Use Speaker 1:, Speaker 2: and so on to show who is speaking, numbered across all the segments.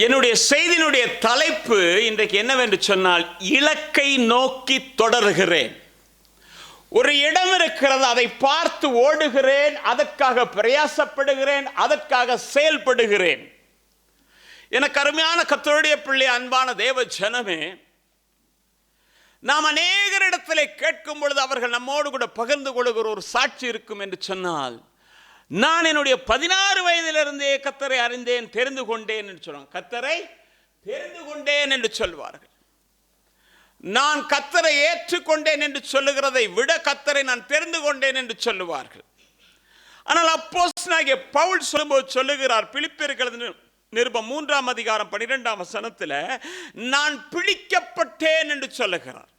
Speaker 1: என்னுடைய செய்தியினுடைய தலைப்பு இன்றைக்கு என்னவென்று சொன்னால், இலக்கை நோக்கி தொடர்கிறேன். ஒரு இடம் இருக்கிறது, அதை பார்த்து ஓடுகிறேன், அதற்காக பிரயாசப்படுகிறேன், அதற்காக செயல்படுகிறேன். எனக்கு அருமையான கர்த்தருடைய பிள்ளை, அன்பான தேவ ஜனமே, நாம் அநேகரிடத்திலே கேட்கும் பொழுது அவர்கள் நம்மோடு கூட பகிர்ந்து கொள்கிற ஒரு சாட்சி இருக்கும் என்று சொன்னால், நான் என்னுடைய 16 வயதிலிருந்தே கர்த்தரை அறிந்தேன், தெரிந்து கொண்டேன் என்று சொல்லுவாங்க. கர்த்தரை தெரிந்து கொண்டேன் என்று சொல்வார்கள். நான் கர்த்தரை ஏற்றுக்கொண்டேன் என்று சொல்லுகிறதை விட கர்த்தரை நான் தெரிந்து கொண்டேன் என்று சொல்லுவார்கள். ஆனால் அப்போஸ்தலனாகிய பவுல் சொல்லும்போது சொல்லுகிறார், பிலிப்பியர் நிருபம் 3ஆம் அதிகாரம் 12ஆம் வசனத்தில், நான் பிடிக்கப்பட்டேன் என்று சொல்லுகிறார்.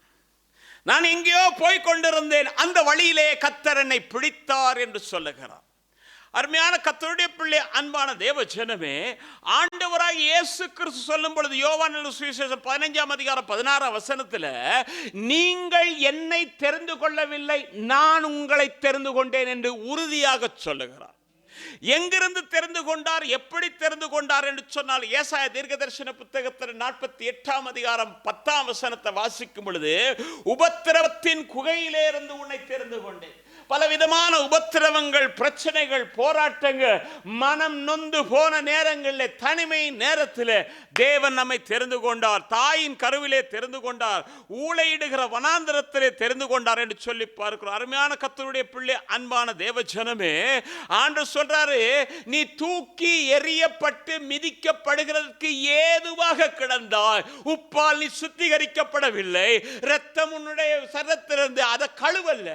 Speaker 1: நான் எங்கேயோ போய் கொண்டிருந்தேன், அந்த வழியிலே கர்த்தர் என்னை பிடித்தார் என்று சொல்லுகிறார். அருமையான கர்த்தருடைய பிள்ளை, அன்பான தேவ ஜனமே, ஆண்டவராகிய இயேசு கிறிஸ்து சொல்லும் பொழுது யோவான் சுவிசேஷம் 15ஆம் அதிகாரம் 16ஆம் வசனத்தில், நீங்கள் என்னை தெரிந்து கொள்ளவில்லை, நான் உங்களை தெரிந்து கொண்டேன் என்று உறுதியாக சொல்லுகிறார். எங்கிருந்து தெரிந்து கொண்டார், எப்படி தெரிந்து கொண்டார் என்று சொன்னால், ஏசாயா தீர்க்கதரிசன புத்தகத்தில் 48ஆம் அதிகாரம் 10ஆம் வசனத்தை வாசிக்கும் பொழுது, உபத்திரவத்தின் குகையிலே இருந்து உன்னை தெரிந்து கொண்டேன். பலவிதமான உபத்திரவங்கள், பிரச்சனைகள், போராட்டங்கள், மனம் நொந்து போன நேரங்களில், தனிமை நேரத்தில் தேவன் நம்மை தெரிந்து கொண்டார். தாயின் கருவிலே தெரிந்து கொண்டார், ஊளையிடுகிற வனாந்தரத்திலே தெரிந்து கொண்டார் என்று சொல்லி பார்க்கிறோம். அருமையான கர்த்தருடைய பிள்ளை, அன்பான தேவ ஜனமே, ஆண்டவர் சொல்றாரு, நீ தூக்கி எறியப்பட்டு மிதிக்கப்படுகிறதுக்கு ஏதுவாக கிடந்தாய். உப்பால் நீ சுத்திகரிக்கப்படவில்லை, இரத்தம் உன்னுடைய சரத்திலிருந்து அதை கழுவல்ல,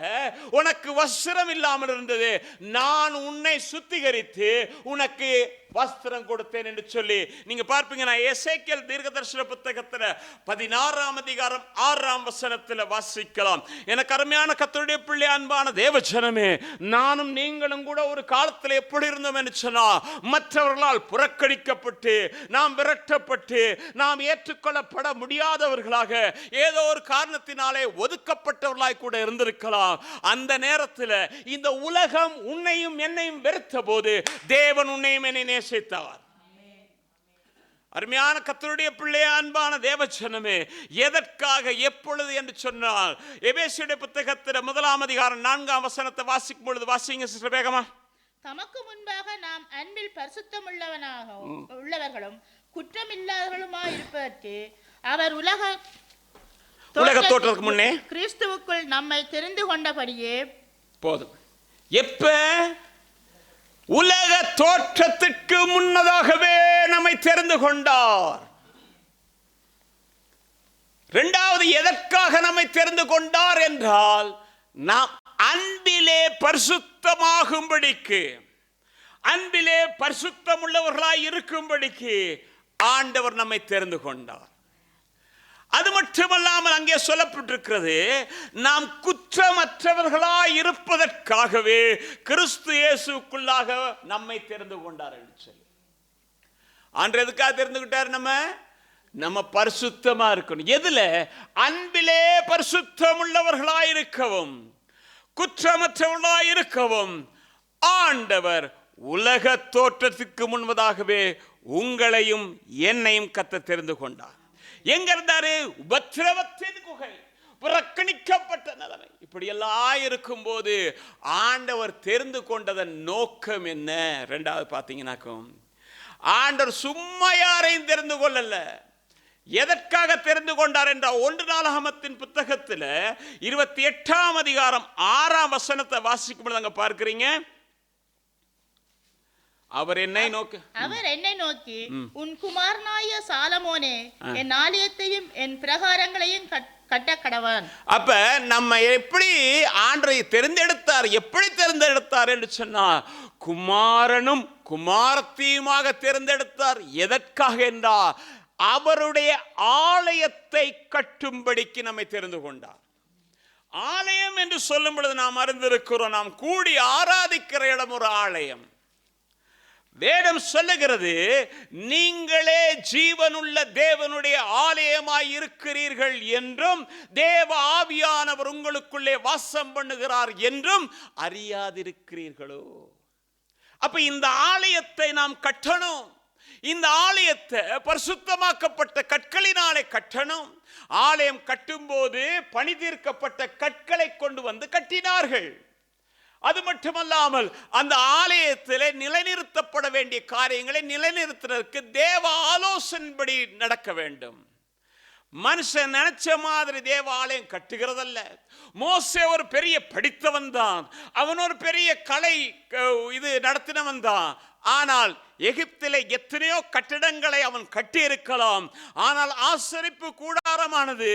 Speaker 1: உனக்கு வஸ்திரம் இல்லாமல் இருந்தது, நான் உன்னை சுத்திகரித்து உனக்கு வஸ்திரம் கொடுத்தேன் என்று சொல்லி நீங்க பார்ப்பீங்க. நான் எசேக்கியேல் தீர்க்கதரிசன புத்தகத்தில் 16ஆம் அதிகாரம் 6ஆம் வசனத்தில் வாசிக்கலாம். எனக்கு அருமையான கர்த்தருடைய பிள்ளை, அன்பான தேவ ஜனமே, நானும் நீங்களும் கூட ஒரு காலத்தில் எப்படி இருந்தோம் என்று சொன்னால், மற்றவர்களால் புறக்கணிக்கப்பட்டு, நாம் விரட்டப்பட்டு, நாம் ஏற்றுக்கொள்ளப்பட முடியாதவர்களாக, ஏதோ ஒரு காரணத்தினாலே ஒதுக்கப்பட்டவர்களாய் கூட இருந்திருக்கலாம். அந்த நேரத்தில் இந்த உலகம் உன்னையும் என்னையும் வெறுத்த போது, தேவன் உன்னையும் என்னை நேசித்தார். அருமையான கர்த்தருடைய பிள்ளை, அன்பான தேவ ஜனமே, எதற்காக, எப்பொழுது என்று சொன்னால், எபேசியருடைய புத்தகத்தில் 1ஆம் அதிகாரம் 4ஆம் வசனத்தை வாசிக்கும் பொழுது, வாசிங்க சிஸ்டர் வேகமா.
Speaker 2: தமக்கு முன்பாக நாம் அன்பில் பரிசுத்தம் உள்ளவர்களும் குற்றமில்லாதவர்களுமாய் இருப்பதற்கு அவர் உலக
Speaker 1: தோற்றத்துக்கு முன்னே
Speaker 2: கிறிஸ்துவுக்குள் நம்மை தெரிந்து கொண்டபடியே
Speaker 1: போதும். எப்ப? உலக தோற்றத்திற்கு முன்னதாகவே நம்மை தெரிந்து கொண்டார். இரண்டாவது, எதற்காக நம்மை தெரிந்து கொண்டார் என்றால், நாம் அன்பிலே பரிசுத்தமாகும்படிக்கு, அன்பிலே பரிசுத்தம் உள்ளவர்களாய் இருக்கும்படிக்கு ஆண்டவர் நம்மை தெரிந்து கொண்டார். அது மட்டுமல்லாமல் அங்கே சொல்லப்பட்டிருக்கிறது, நாம் குற்றமற்றவர்களாய் இருப்பதற்காகவே கிறிஸ்து இயேசுக்குள்ளாக நம்மை தெரிந்து கொண்டார் என்று சொல்லி. ஆண்டவர் எதுக்காக தெரிந்துகிட்டார்? நம்ம பரிசுத்தமா இருக்கணும். எதுல? அன்பிலே பரிசுத்தம் உள்ளவர்களாய் இருக்கவும், குற்றமற்றவர்களாய் இருக்கவும் ஆண்டவர் உலக தோற்றத்துக்கு முன்பதாகவே உங்களையும் என்னையும் கர்த்தர் தெரிந்து கொண்டார். எங்க இருந்தாரு? உபத்திரவத்தின் குகை, புறக்கணிக்கப்பட்ட நிலைமை, இப்படி எல்லாம் இருக்கும் போது ஆண்டவர் தெரிந்து கொண்டதன் நோக்கம் என்ன? ரெண்டாவது பார்த்தீங்கன்னாக்கும், ஆண்டவர் சும்மா யாரையும் தெரிந்து கொள்ளல. எதற்காக தெரிந்து கொண்டார் என்றால், 1 நாளாகமத்தின் புத்தகத்தில் 28ஆம் அதிகாரம் 6ஆம் வசனத்தை வாசிக்கும் பொழுது அங்க பார்க்கிறீங்க, அவர் என்னை நோக்கி,
Speaker 2: உன் குமாரனாகிய சாலமோனே, என் ஆலயத்தையும் என் பிரகாரங்களையும் கட்ட கடவன்.
Speaker 1: அப்ப நம்ம எப்படி ஆண்டவரை தெரிந்தெடுத்தார், எப்படி தெரிந்தெடுத்தார் என்று சொன்னார், குமாரனும் குமாரத்தியுமாக தெரிந்தெடுத்தார். எதற்காக என்றால், அவருடைய ஆலயத்தை கட்டும்படிக்கு நம்மை தெரிந்து கொண்டார். ஆலயம் என்று சொல்லும் பொழுது நாம் அறிந்திருக்கிறோம், நாம் கூடி ஆராதிக்கிற இடம் ஒரு ஆலயம். வேதம் சொல்லுகிறது, நீங்களே ஜீவனுள்ள தேவனுடைய ஆலயமாய் இருக்கிறீர்கள் என்றும், தேவ ஆவியானவர் உங்களுக்குள்ளே வாசம் பண்ணுகிறார் என்றும் அறியாதிருக்கிறீர்களோ? அப்ப இந்த ஆலயத்தை நாம் கட்டணும். இந்த ஆலயத்தை பரிசுத்தமாக்கப்பட்ட கற்களினாலே கட்டணும். ஆலயம் கட்டும்போது பணி தீர்க்கப்பட்ட கற்களை கொண்டு வந்து கட்டினார்கள். அது மட்டுமல்லாமல் அந்த ஆலயத்திலே நிலைநிறுத்தப்பட வேண்டிய காரியங்களை நிலைநிறுத்துவதற்கு தேவ ஆலோசனைப்படி நடக்க வேண்டும். மனுஷன் நினைச்ச மாதிரி தேவாலயம் கட்டுகிறதல்ல. மோசே ஒரு பெரிய படித்தவன் தான், அவன் ஒரு பெரிய கலை நடத்தினவன் தான். ஆனால் எகிப்திலே எத்தனையோ கட்டிடங்களை அவன் கட்டி இருக்கலாம். ஆனால் ஆசரிப்பு கூடாரமானது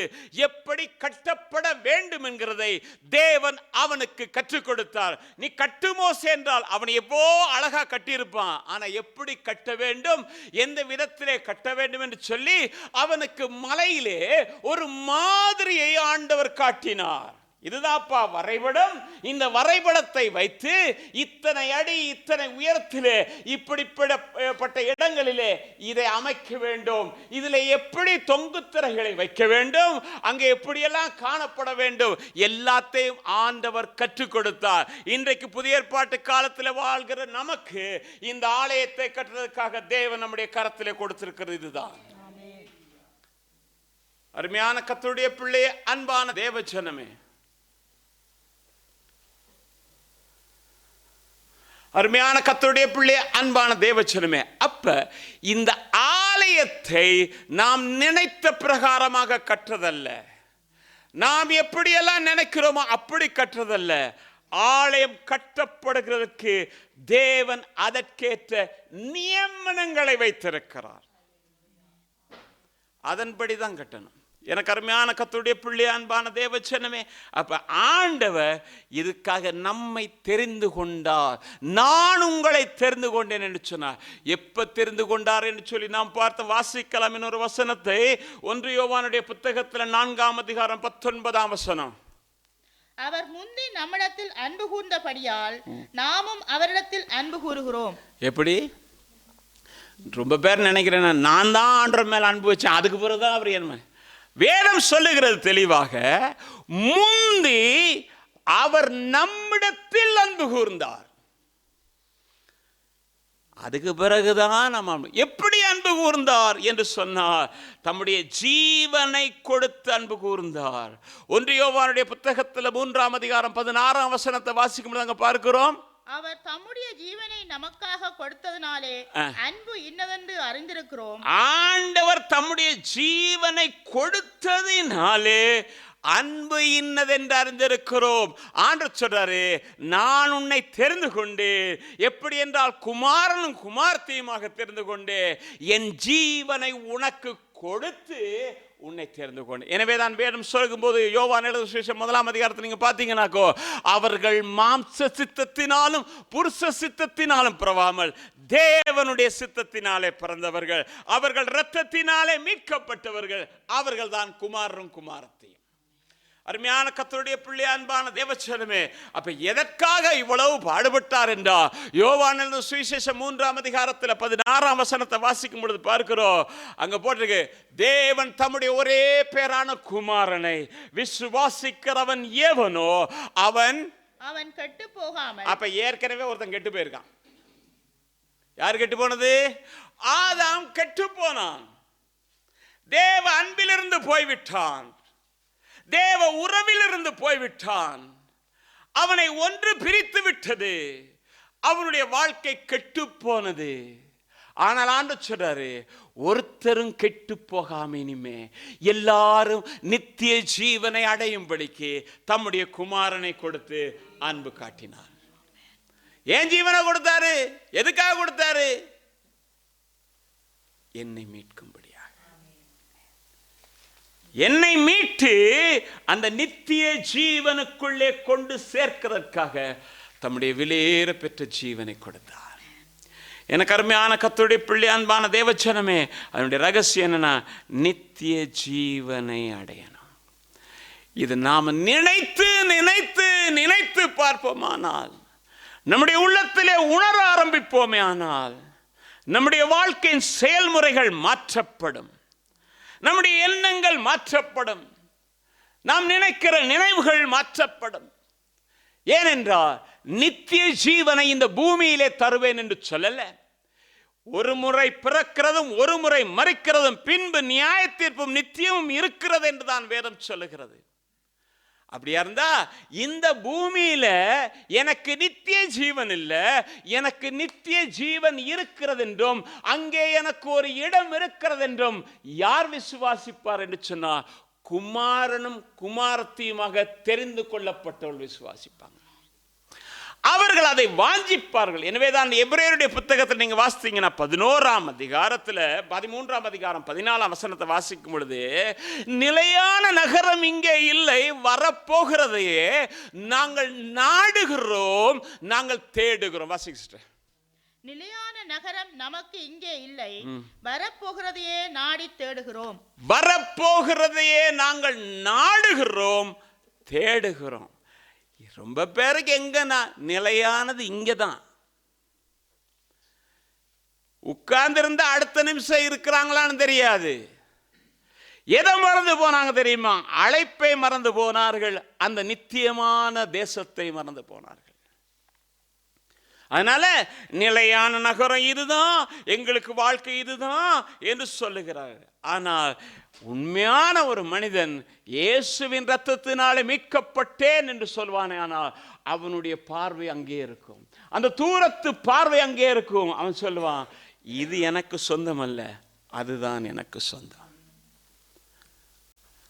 Speaker 1: எப்படி கட்டப்பட வேண்டும் என்கிறதை தேவன் அவனுக்கு கற்றுக் கொடுத்தார். நீ கட்டு மோசே என்றால் அவன் எவ்வளோ அழகா கட்டியிருப்பான், ஆனா எப்படி கட்ட வேண்டும், எந்த விதத்திலே கட்ட வேண்டும் என்று சொல்லி அவனுக்கு மலையிலே ஒரு மாதிரியை ஆண்டவர் காட்டினார். இதுதான்ப்பா வரைபடம். இந்த வரைபடத்தை வைத்து இத்தனை அடி இத்தனை உயரத்திலே இப்படிப்பட்ட இடங்களிலே இதை அமைக்க வேண்டும், இதில் எப்படி தொங்குத்திரைகளை வைக்க வேண்டும், அங்கே எப்படியெல்லாம் காணப்பட வேண்டும், எல்லாத்தையும் ஆண்டவர் கற்றுக் கொடுத்தார். இன்றைக்கு புதிய ஏற்பாட்டு காலத்தில் வாழ்கிற நமக்கு இந்த ஆலயத்தை கட்டுறதுக்காக தேவன் நம்முடைய கரத்திலே கொடுத்திருக்கிறது. இதுதான் அருமையான கர்த்தருடைய பிள்ளையே, அன்பான தேவஜனமே, அருமையான கர்த்தருடைய பிள்ளை, அன்பான தேவஜனமே, அப்ப இந்த ஆலயத்தை நாம் நினைத்த பிரகாரமாக கற்றதல்ல, நாம் எப்படியெல்லாம் நினைக்கிறோமோ அப்படி கற்றதல்ல. ஆலயம் கட்டப்படுகிறதுக்கு தேவன் அதற்கேற்ற நியமனங்களை வைத்திருக்கிறார். அதன்படிதான் கட்டணும். எனக்கு அருமையான கர்த்தருடைய பிள்ளை, அன்பான தேவஜனமே, அப்ப ஆண்டவர் இதுக்காக நம்மை தெரிந்து கொண்டார். நான் உங்களை தெரிந்து கொண்டேன் என்று சொன்னார். எப்ப தெரிந்து கொண்டார் என்று சொல்லி நாம் பார்த்த வாசிக்கலாம். இன்னொரு வசனத்தை 1 யோவானுடைய புத்தகத்தில் 4ஆம் அதிகாரம் 19ஆம் வசனம்.
Speaker 2: அவர் முந்தி நம்மிடத்தில் அன்பு கூர்ந்தபடியால் நாமும் அவரிடத்தில் அன்பு கூறுகிறோம்.
Speaker 1: எப்படி? ரொம்ப பேர் நினைக்கிறேன், நான் தான் ஆண்டவர் மேல் அன்பு வச்சேன், அதுக்கு பிறகுதான் அவர் என்ன. வேதம் சொல்லுகிறது தெளிவாக, முந்தி அவர் நம்மிடத்தில் அன்பு கூர்ந்தார், அதுக்கு பிறகுதான் நம்ம. எப்படி அன்பு கூர்ந்தார் என்று சொன்னார், தம்முடைய ஜீவனை கொடுத்து அன்பு கூர்ந்தார். 1 யோவானுடைய புத்தகத்தில் 3ஆம் அதிகாரம் 16ஆம் வசனத்தை வாசிக்கும் அங்க பார்க்கிறோம்.
Speaker 2: அவர் தம்முடைய ஜீவனை நமக்காக கொடுத்ததினாலே அன்பு இன்னதென்று அறிந்திருக்கிறோம்.
Speaker 1: ஆண்டவர் தம்முடைய ஜீவனை கொடுத்ததினாலே அன்பு இன்னதென்று அறிந்திருக்கிறோம். ஆண்டவர் சொல்றாரு, நான் உன்னை தெரிந்து கொண்டு, எப்படி என்றால் குமாரனும் குமார்த்தியுமாக தெரிந்து கொண்டு என் ஜீவனை உனக்கு கொடுத்து உன்னை தெரிந்து கொண்டு. எனவே தான் வேதம் சொல்லும் போது யோவான் எழுதின சுவிசேஷம் 1ஆம் அதிகாரத்தில் நீங்க பாத்தீங்கன்னாக்கோ, அவர்கள் மாம்ச சித்தத்தினாலும் புருஷ சித்தத்தினாலும் பிறவாமல் தேவனுடைய சித்தத்தினாலே பிறந்தவர்கள், அவர்கள் இரத்தத்தினாலே மீட்கப்பட்டவர்கள், அவர்கள் தான் குமாரரும் குமாரத்தையும். அருமையான கர்த்தருடைய பிள்ளை, அன்பான தேவஜனமே, அப்ப எதற்காக இவ்வளவு பாடுபட்டார் என்றா, யோவான் எழுதின சுவிசேஷம் 3ஆம் அதிகாரத்தில் 16ஆம் வசனத்தை வாசிக்கும் பொழுது பார்க்கிறோம். அங்க போட்டிருக்கு, தேவன் தம்முடைய ஒரே பேரான குமாரனை விசுவாசிக்கிறவன் எவனோ அவன்
Speaker 2: கெட்டு போகாமல்.
Speaker 1: அப்ப ஏற்கனவே ஒருத்தன் கெட்டு போயிருக்கான். யார் கெட்டு போனது? ஆதாம் கெட்டு போனான். தேவ அன்பிலிருந்து போய்விட்டான், தேவ உறவிலிருந்து போய்விட்டான். அவனை ஒன்று பிரித்து விட்டது, அவனுடைய வாழ்க்கை கெட்டு போனது. ஆனால் ஆண்டவர் சொல்றாரு, ஒருத்தரும் கெட்டு போகாம இனிமே எல்லாரும் நித்திய ஜீவனை அடையும்படிக்கு தம்முடைய குமாரனை கொடுத்து அன்பு காட்டினார். ஏன் ஜீவனை கொடுத்தாரு? எதுக்காக கொடுத்தாரு? என்னை மீட்கும்படியாக, என்னை மீட்டு அந்த நித்திய ஜீவனுக்குள்ளே கொண்டு சேர்க்கிறதற்காக தம்முடைய விலையேற பெற்ற ஜீவனை கொடுத்தார். எனக்கு அருமையான கர்த்தருடைய பிள்ளை, அன்பான தேவஜனமே, அதனுடைய ரகசியம் என்னன்னா, நித்திய ஜீவனை அடையணும். இது நாம நினைத்து நினைத்து நினைத்து பார்ப்போமானால், நம்முடைய உள்ளத்திலே உணர ஆரம்பிப்போமே ஆனால், நம்முடைய வாழ்க்கையின் செயல்முறைகள் மாற்றப்படும், நம்முடைய எண்ணங்கள் மாற்றப்படும், நாம் நினைக்கிற நினைவுகள் மாற்றப்படும். ஏனென்றால் நித்திய ஜீவனை இந்த பூமியிலே தருவேன் என்று சொல்லல, ஒரு முறை பிறக்கிறதும் ஒரு முறை மரிக்கிறதும் பின்பு நியாய தீர்ப்பும் நித்தியமும் இருக்கிறது என்றுதான் வேதம் சொல்லுகிறது. அப்படியா இருந்தா இந்த பூமியில எனக்கு நித்திய ஜீவன் இல்லை, எனக்கு நித்திய ஜீவன் இருக்கிறது என்றும் அங்கே எனக்கு ஒரு இடம் இருக்கிறது என்றும் யார் விசுவாசிப்பார் என்று சொன்னார்? குமாரனும் குமாரத்தியுமாக தெரிந்து கொள்ளப்பட்டவர்கள் விசுவாசிப்பாங்க. அவர்கள் அதை வாஞ்சிப்பார்கள். எனவேதான் எபிரேயருடைய புத்தகத்தில் நீங்க வாசித்தீங்கன்னா 11ஆம் அதிகாரத்தில் 13ஆம் அதிகாரம் 14ஆம் வசனத்தை வாசிக்கும் பொழுது, நிலையான நகரம் இங்கே இல்லை, வரப்போகிறதையே நாங்கள் நாடுகிறோம், நாங்கள் தேடுகிறோம். வாசிக்க.
Speaker 2: நிலையான நகரம் நமக்கு இங்கே இல்லை, வரப்போகிறதையே நாடி தேடுகிறோம்.
Speaker 1: வரப்போகிறதையே நாங்கள் நாடுகிறோம், தேடுகிறோம். ரொம்ப பேருக்கு எங்கன்னா நிலையானது இங்கதான். உட்கார்ந்து இருந்தா அடுத்த நிமிஷம் இருக்கிறாங்களான்னு தெரியாது. எதை மறந்து போனாங்க தெரியுமா? அழைப்பை மறந்து போனார்கள், அந்த நித்தியமான தேசத்தை மறந்து போனார்கள். அதனால நிலையான நகரம் இதுதான், எங்களுக்கு வாழ்க்கை இதுதான் என்று சொல்லுகிறார்கள். ஆனால் உண்மையான ஒரு மனிதன் இயேசுவின் இரத்தத்தினாலே மீட்கப்பட்டேன் என்று சொல்வானே, ஆனால் அவனுடைய பார்வை அங்கே இருக்கும், அந்த தூரத்து பார்வை அங்கே இருக்கும். அவன் சொல்லுவான், இது எனக்கு சொந்தம் அல்ல, அதுதான் எனக்கு சொந்தம்,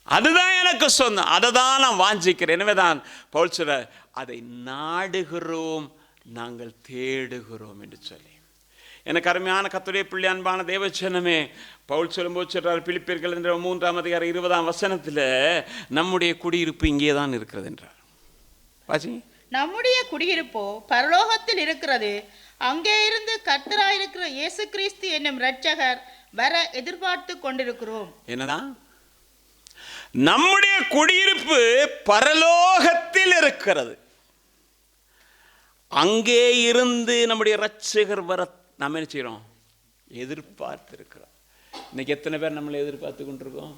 Speaker 1: அதுதான் எனக்கு சொந்தம், அதை தான் நான் வாஞ்சிக்கிறேன். எனவேதான் பவுல் சொல்றார், அதை நாடுகிறோம், நாங்கள் தேடுகிறோம் என்று சொல்லி. எனக்கு அருமையான கர்த்தருடைய பிள்ளை, அன்பான தேவச்சனமே, பவுல் சொல்லும்போது சொல்றார் பிலிப்பியர்கள் என்ற 3ஆம் அதிகாரம் 20ஆம் வசனத்தில், நம்முடைய குடியிருப்பு இங்கே தான் இருக்கிறது என்றார். வாசி.
Speaker 2: நம்முடைய குடியிருப்போ பரலோகத்தில் இருக்கிறது, அங்கே இருந்து கர்த்தராயிருக்கிற இயேசு கிறிஸ்து என்னும் இரட்சகர் வர எதிர்பார்த்து கொண்டிருக்கிறோம்.
Speaker 1: என்னதான்? நம்முடைய குடியிருப்பு பரலோகத்தில் இருக்கிறது, அங்கே இருந்து நம்முடைய இரட்சகர் வர நாம் என்ன செய்கிறோம்? எதிர்பார்த்து இருக்கிறோம். இன்னைக்கு எத்தனை பேர் நம்மளை எதிர்பார்த்து கொண்டிருக்கோம்?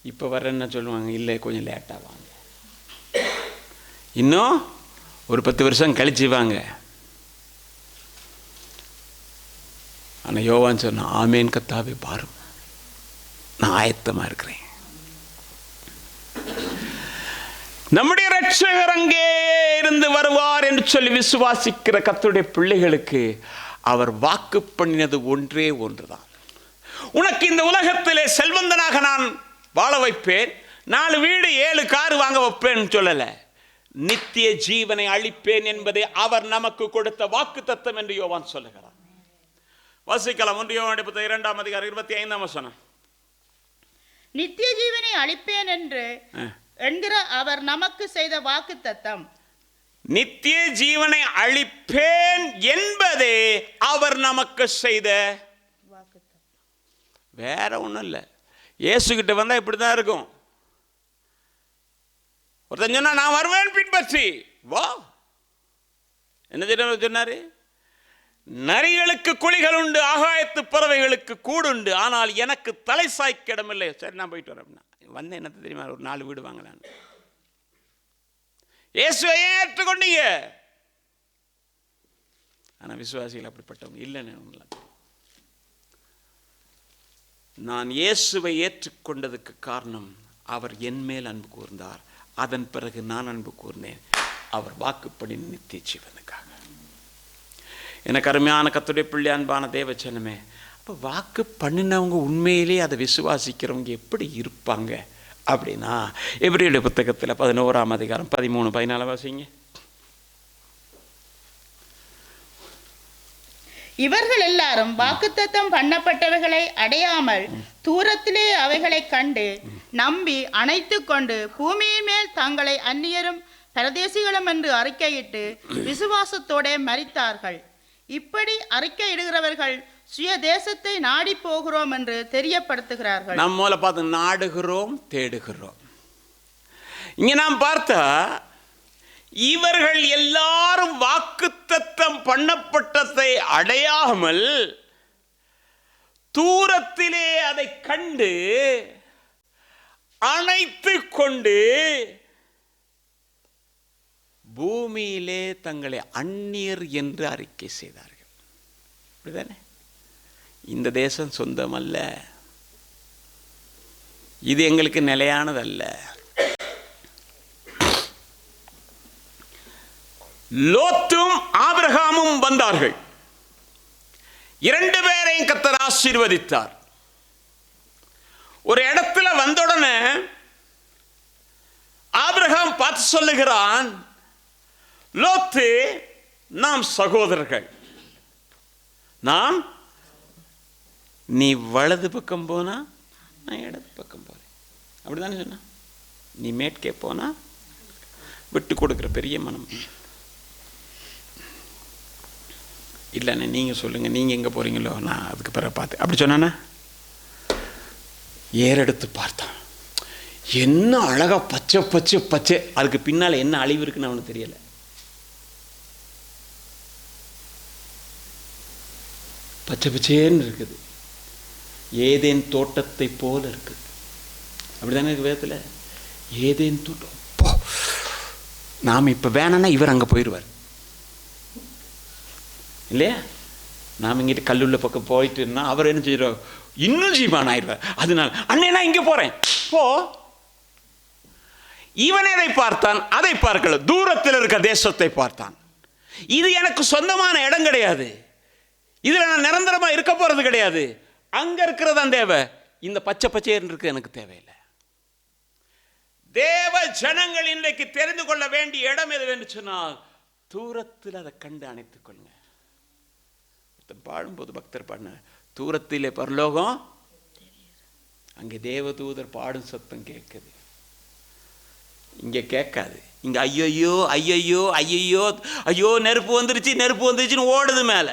Speaker 1: இப்போ வர என்ன சொல்லுவாங்க? இல்லை, கொஞ்சம் லேட்டாக வாங்க, இன்னும் ஒரு 10 வருஷம் கழிச்சு வாங்க. ஆனால் யோவான் சொன்ன, ஆமேன் கர்த்தாவே பாரும், நான் ஆயத்தமாக இருக்கிறேன். நம்முடைய இரட்சகர் அங்கே இருந்து வருவார் என்று சொல்லி விசுவாசிக்கிற கர்த்தருடைய பிள்ளைகளுக்கு அவர் வாக்கு பண்ணினது ஒன்றே ஒன்றுதான். உனக்கு இந்த உலகத்திலே செல்வந்தனாக நான் வாழ வைப்பேன், 4 வீடு 7 கார் வாங்க வைப்பேன் சொல்லல, நித்திய ஜீவனை அளிப்பேன் என்பதை அவர் நமக்கு கொடுத்த வாக்கு தத்தம் என்று யோவான் சொல்லுகிறார். வாசிக்கலாம் 1 யோவான் 2ஆம் அதிகாரம் 25ஆம் வசனம்.
Speaker 2: நித்திய ஜீவனை அளிப்பேன் என்று என்கிற அவர் நமக்கு செய்த வாக்கு தத்தம்.
Speaker 1: நித்திய ஜீவனை அளிப்பேன் என்பதே அவர் நமக்கு செய்த வாக்கு தத்தம். வேற ஒன்றும் இல்லை. இயேசு கிட்ட வந்தா இப்படிதான் இருக்கும். ஒருத்தன் சொன்னா, நான் வருவேன் பின்பற்றி வா. என்ன சொன்னாரு? நரிகளுக்கு குழிகள் உண்டு, ஆகாயத்து பறவைகளுக்கு கூடு உண்டு, ஆனால் எனக்கு தலை சாய்க்க இடமில்லை. சரி, நான் போயிட்டு வரேன். வந்து என்னத்தை தெரியுமா, ஒரு 4 வீடு வாங்கலான்னு. இயேசுவை ஏற்றுக்கொண்டீங்க, ஆனால் விசுவாசிகள் அப்படிப்பட்டவங்க இல்லைன்னு. நான் இயேசுவை ஏற்றுக்கொண்டதுக்கு காரணம், அவர் என் மேல் அன்பு கூர்ந்தார், அதன் பிறகு நான் அன்பு கூர்ந்தேன், அவர் வாக்குப்படி நித்திய ஜீவனுக்காக. எனக்கு அருமையான கர்த்தருடைய பிள்ளை, அன்பான தேவச்சனமே, அப்போ வாக்கு பண்ணினவங்க உண்மையிலே அதை விசுவாசிக்கிறவங்க எப்படி இருப்பாங்க அப்படின்னா, எபிரேயருடைய புத்தகத்தில் 11ஆம் அதிகாரம் 13, 14 வாசிங்க.
Speaker 2: இவர்கள் எல்லாரும் வாக்குத்தத்தம் பண்ணப்பட்டவைகளை அடையாமல் தூரத்திலே அவைகளை கண்டு நம்பி அணைத்து கொண்டு பூமியின் மேல் தங்களை அந்நியரும் பரதேசிகளும் என்று அறிக்கையிட்டு விசுவாசத்தோட மரித்தார்கள். இப்படி அறிக்கையிடுகிறவர்கள் சுய தேசத்தை நாடி போகிறோம் என்று தெரியப்படுத்துகிறார்கள்.
Speaker 1: நம்மள பார்த்து நாடுகிறோம், தேடுகிறோம். இங்க நாம் பார்த்தா, இவர்கள் எல்லாரும் வாக்குத்தத்தம் பண்ணப்பட்டதை அடையாமல் தூரத்திலே அதை கண்டு அணைத்து கொண்டு பூமியிலே தங்களை அந்நியர் என்று அறிக்கை செய்தார்கள். அப்படிதானே? இந்த தேசம் சொந்தமல்ல, இது எங்களுக்கு நிலையானதல்ல. லோத்தும் ஆபிரகாமும் வந்தார்கள். 2 பேரையும் கர்த்தர் ஆசீர்வதித்தார். ஒரு இடத்துல வந்தவுடனே ஆபிரகாம் பார்த்து சொல்லுகிறான், லோத்து, நாம் சகோதரர்கள். நீ வலது பக்கம் போனா நான் இடது பக்கம் போறேன். அப்படிதானே சொன்னா? நீ மேற்கே போனா விட்டு கொடுக்கிற பெரிய மனம் இல்லைண்ணே, நீங்க சொல்லுங்க, நீங்க எங்க போறீங்களோ நான் அதுக்கு பிறகு பார்த்து. அப்படி சொன்னானே, ஏறெடுத்து பார்த்தான். என்ன அழகா பச்சை பச்சை பச்சை, அதுக்கு பின்னால என்ன அழிவு இருக்குன்னு அவனுக்கு தெரியல. பச்சை பச்சேன்னு இருக்குது, ஏதேன் தோட்டத்தை போல இருக்குது. அப்படிதானே இருக்கு வேதத்தில்? ஏதேன் தோட்டம். நாம் இப்ப வேணான்னா இவர் அங்க போயிடுவார் இல்லையா? நாம் இங்கிட்டு கல்லுள்ள பக்கம் போயிட்டுன்னா அவர் என்ன செய்யறோம், இன்னும் ஜீவான் ஆயிடுவார். அதனால அண்ணே நான் இங்க போறேன் போ. இவன் எதை பார்த்தான்? அதை பார்க்கல, தூரத்தில் இருக்க தேசத்தை பார்த்தான். இது எனக்கு சொந்தமான இடம் கிடையாது, இதுல நான் நிரந்தரமா இருக்க போறது கிடையாது, அங்க இருக்கிறதான் தேவை, இந்த பச்சை பச்சைன்னு இருக்கு எனக்கு தேவையில்லை. தேவ ஜனங்கள் இன்றைக்கு தெரிந்து கொள்ள வேண்டிய இடம் எது என்று சொன்னால், தூரத்தில் அதை கண்டு அணைத்துக் கொள்ளுங்க. பாடும்போது பக்தர் பாடின, தூரத்திலே பரலோகம், அங்கே தேவதூதர் பாடும் சத்தம் கேட்குது, இங்க கேட்காது. இங்க ஐயோ ஐயோ ஐயோ ஐயோ நெருப்பு வந்துருச்சு நெருப்பு வந்துருச்சுன்னு ஓடுது மேல.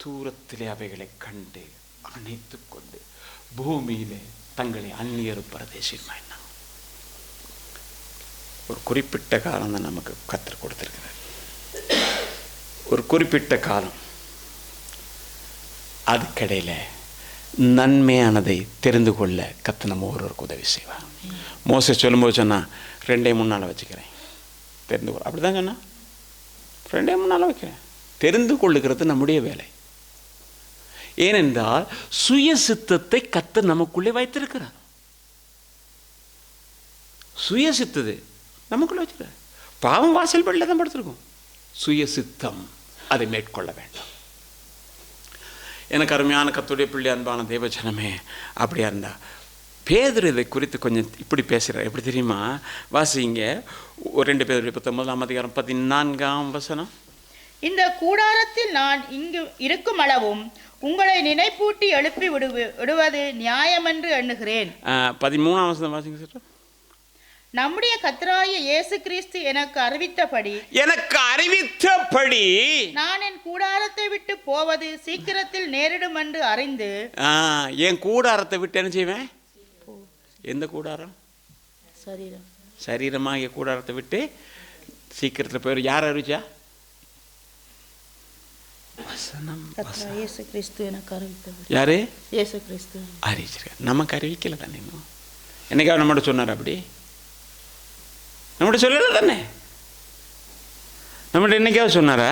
Speaker 1: தூரத்திலே அவைகளை கண்டு அணைத்துக் கொண்டு பூமியிலே தங்களை அந்நியர் பரதேசியமாய் ஒரு குறிப்பிட்ட காலம் தான் நமக்கு கர்த்தர் கொடுத்திருக்கிறார். ஒரு குறிப்பிட்ட காலம், அதுக்கடையில் நன்மையானதை தெரிந்து கொள்ள கர்த்தர் நம்ம ஒருவருக்கு உதவி செய்வார். மோசே சொல்லும்போது சொன்னா 2-3 நாள் வச்சுக்கிறேன் தெரிந்து கொள்ள, அப்படிதான் சொன்னா 2-3 நாள் வைக்கிறேன். தெரிந்து கொள்ளுகிறது நம்முடைய வேலை. ஏனென்றால் சுய சித்தத்தை கர்த்தர் நமக்குள்ளே வைத்திருக்கிறார். சுய சித்தது நமக்குள்ள வச்சுக்கிறார். பாவம் வாசல் படியில் தான் படுத்திருக்கோம். சுய சித்தம் அதை மேற்கொள்ள வேண்டாம். எனக்கு அருமையான கர்த்தருடைய பிள்ளை, அன்பான தேவஜனமே, அப்படியா இருந்தா பேதுரு இதை குறித்து கொஞ்சம் இப்படி பேசுகிறார். எப்படி தெரியுமா? வாசிங்க 2 பேதுரு 19:14.
Speaker 2: இந்த கூடாரத்தில் நான் இங்கு இருக்கும் அளவும் உங்களை நினைப்பூட்டி எழுப்பி விடுவது நியாயமென்று எண்ணுகிறேன்.
Speaker 1: 13 வாசிங்க சார்.
Speaker 2: நம்முடைய கர்த்தராகிய இயேசு கிறிஸ்து எனக்கு அறிவித்தபடி நான் என் கூடாரத்தை விட்டு போவது சீக்கிரத்தில் நேரிடும் என்று அறிந்து.
Speaker 1: என் கூடாரத்தை விட்டு என்ன செய்வேன்? எந்த கூடாரம்? சரீரமாகிய கூடாரத்தை விட்டு சீக்கிரத்தில் போயிடும். யார் அறிவிச்சா? யாரு அறிவிச்சிருக்க? நமக்கு அறிவிக்கல தானே. இன்னும் என்னைக்காவது நம்மகிட்ட சொன்னார்? அப்படி நம்மகிட்ட சொல்லல தானே. நம்மகிட்ட என்னைக்காவது சொன்னாரா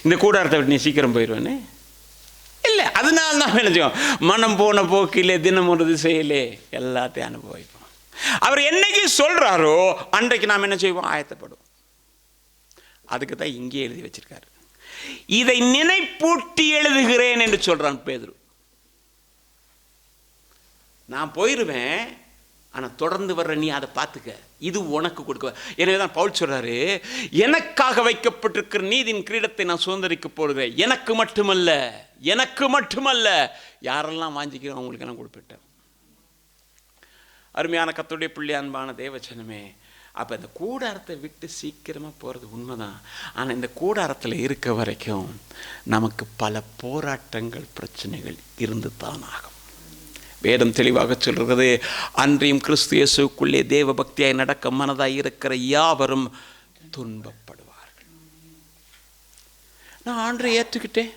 Speaker 1: இந்த கூடாரத்தை விட்டு நீ சீக்கிரம் போயிடுவேன்னு? இல்லை. அதனால தான் நினைச்சோம், மனம் போன போக்கிலே தினம் ஒரு திசையிலே எல்லாத்தையும் அனுபவிப்போம். அவர் என்னைக்கு சொல்றாரோ அன்றைக்கு நாம் என்ன செய்வோம்? ஆயத்தப்படுவோம். அதுக்கு தான் இங்கே எழுதி வச்சிருக்காரு. இதை நினைப்பூட்டி எழுதுகிறேன் என்று சொல்றான் பேதுரு. நான் போயிருவேன், ஆனா தொடர்ந்து வர்ற நீ அதை பார்த்துக்க, இது உனக்கு கொடுக்க. எனவேதான் பவுல் சொல்றாரு, எனக்காக வைக்கப்பட்டிருக்கிற நீதியின் கிரீடத்தை நான் சுதந்திரிக்க போடுகிறேன். எனக்கு மட்டுமல்ல யாரெல்லாம் வாஞ்சிக்கிறோம் அவங்களுக்கு நான் கொடுப்பிட்டேன். அருமையான கர்த்தருடைய பிள்ளை, அன்பான தேவஜனமே, அப்போ இந்த கூடாரத்தை விட்டு சீக்கிரமாக போகிறது உண்மைதான். ஆனால் இந்த கூடாரத்தில் இருக்க வரைக்கும் நமக்கு பல போராட்டங்கள், பிரச்சனைகள் இருந்து தான் ஆகும். வேதம் தெளிவாக சொல்கிறது, அன்றையும் கிறிஸ்து இயேசுக்குள்ளே தேவ பக்தியாய் நடக்க மனதாய் இருக்கிற யாவரும் துன்பப்படுவார்கள். நான் ஆண்டரை ஏற்றுக்கிட்டேன்,